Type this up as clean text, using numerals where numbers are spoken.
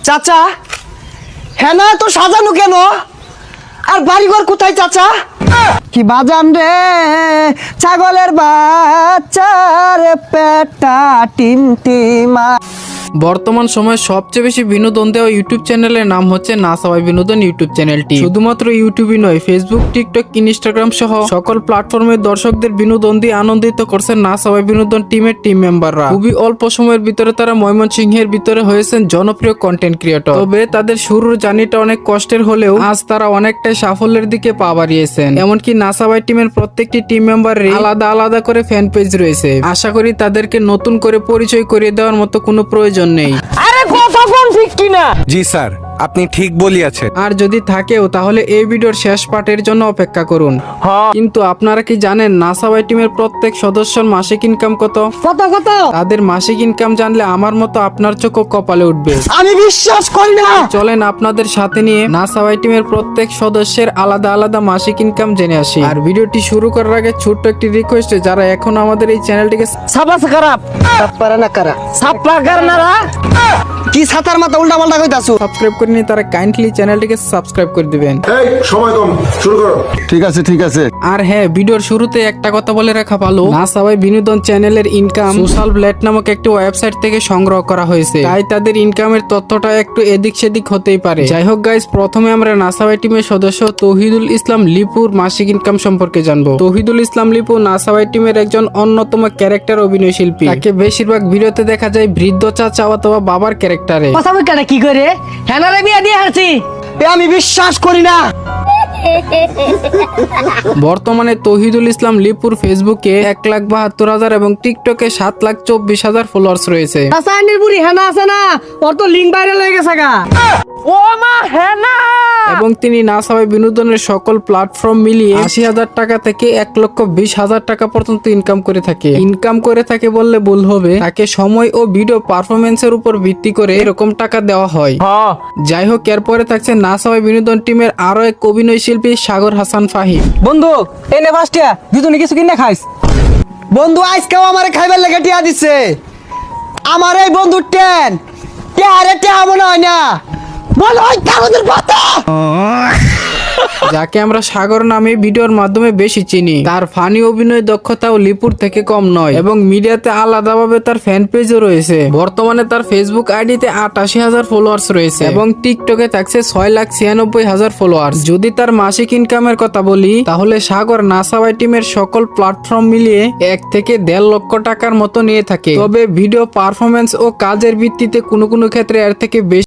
চাচা হ্যাঁ না তো সাজানো কেন? আর বাড়িঘর কোথায় চাচা? কি বাজান রে ছাগলের বাচ্চার পেটা টিমটিমা। বর্তমান সময়ে সবচেয়ে বেশি বিনোদন দেওয়া ইউটিউব চ্যানেলের নাম হচ্ছে না সবাই বিনোদন ইউটিউব চ্যানেলটি। শুধুমাত্র ইউটিউবই নয়, ফেসবুক, টিকটক, ইনস্টাগ্রাম সহ সকল প্ল্যাটফর্মের দর্শকদের বিনোদন দিয়ে আনন্দিত করছে না সবাই বিনোদন টিমের টিম মেম্বাররা। খুবই অল্প সময়ের ভিতরে তারা ময়মনসিংহের ভিতরে হয়েছেন জনপ্রিয় কন্টেন্ট ক্রিয়েটর। তবে তাদের শুরুর জার্নিটা অনেক কষ্টের হলেও আজ তারা অনেকটাই সাফল্যের দিকে পা বাড়িয়েছেন। এমনকি না সবাই টিমের প্রত্যেকটি টিম মেম্বারের আলাদা আলাদা করে ফ্যান পেজ রয়েছে। আশা করি তাদেরকে নতুন করে পরিচয় করিয়ে দেওয়ার মতো কোনো প্রয়োজন নেই। আরে কথা কোন ঠিক কিনা? জি স্যার, আপনি ঠিক বলিয়াছেন। আর যদি থাকেও তাহলে এই ভিডিওর শেষ পার্টের জন্য অপেক্ষা করুন। কিন্তু আপনারা কি জানেন না সবাই টিমের প্রত্যেক সদস্যর মাসিক ইনকাম কত? কত কত? তাদের মাসিক ইনকাম জানলে আমার মতো আপনার চোখও কপালে উঠবে। আমি বিশ্বাস করি না। চলেন আপনাদের সাথে নিয়ে না সবাই টিমের প্রত্যেক সদস্যের আলাদা আলাদা মাসিক ইনকাম জেনে আসি। আর ভিডিওটি শুরু করার আগে ছোট্ট একটি রিকোয়েস্ট, যারা এখন আমাদের এই চ্যানেলটিকে সাবাস খারাপ সাপ্পারা না করা সাপ্পা করনারা কি ছাতার মাথা উল্টা পাল্টা কইতাছো? সাবস্ক্রাইব করেনি তারা কাইন্ডলি চ্যানেলটিকে সাবস্ক্রাইব করে দিবেন। এই সময় কম, শুরু করো। ঠিক আছে ঠিক আছে। আর হ্যাঁ, ভিডিওর শুরুতে একটা কথা বলে রাখা ভালো, না সবাই বিনোদন চ্যানেলের ইনকাম সোশ্যাল ব্লেড নামক একটি ওয়েবসাইট থেকে সংগ্রহ করা হয়েছে, তাই তাদের ইনকামের তথ্যটা একটু এদিক সেদিক হতেই পারে। যাই হোক গাইস, প্রথমে আমরা না সবাই টিমের সদস্য তৌহিদুল ইসলাম লিপুর মাসিক ইনকাম সম্পর্কে জানবো। তৌহিদুল ইসলাম লিপু না সবাই টিমের একজন অন্যতম ক্যারেক্টার অভিনয় শিল্পী। তাকে বেশিরভাগ ভিডিওতে দেখা যায় বৃদ্ধ চাচা অথবা বাবার ক্যারেক্টারে। কথা বলতে কি করে হ্যানারে বিয়া দিয়ে হারছি? আমি বিশ্বাস করি না। বর্তমানে তৌহিদুল ইসলাম লিপুর ফেসবুকে 1,72,000 এবং টিকটকে 7,24,000 ফলোয়ার্স রয়েছে। রাসায়নিক বুড়ি হেনা আছে না, ওর তো লিঙ্ক ভাইরাল হয়ে গেছে গা। ও মা হেনা। এবং তিনি না সবাই বিনোদনের সকল প্ল্যাটফর্ম মিলিয়ে 80,000 টাকা থেকে 1,20,000 টাকা পর্যন্ত ইনকাম করে থাকে বললে ভুল হবে। তাকে সময় ও ভিডিও পারফরমেন্সের উপর ভিত্তি করে এরকম টাকা দেওয়া হয়। যাই হোক, এরপরে থাকছে না সবাই বিনোদন টিমের আরো এক অভিনয় শিল্পী সাগর হাসান ফাহিম। বন্ধু এনে ফাস্টিয়া দুজনে কিছু কিনে খাইস। বন্ধু আজকেও আমারে খাইবার লেগে টিয়া দিচ্ছে। আমার এই বন্ধু টেন টেহারে টেহা মনে হয় না, বল ওই কাগজের পাতা। যাকে আমরা সাগর নামে ভিডিওর মাধ্যমে বেশি চিনি। তার ফানি অভিনয় দক্ষতাও লিপুর থেকে কম নয় এবং মিডিয়াতে আলাদাভাবে তার ফ্যান পেজও রয়েছে। বর্তমানে তার ফেসবুক আইডিতে 88,000 ফলোয়ার্স রয়েছে এবং টিকটকে থাকছে 6,96,000 ফলোয়ার্স। যদি তার মাসিক ইনকামের কথা বলি, তাহলে সাগর না সবাই টিমের সকল প্ল্যাটফর্ম মিলিয়ে 1 থেকে 1.5 লক্ষ টাকার মতো নিয়ে থাকে। তবে ভিডিও পারফরমেন্স ও কাজের ভিত্তিতে কোনো ক্ষেত্রে এর থেকে বেশি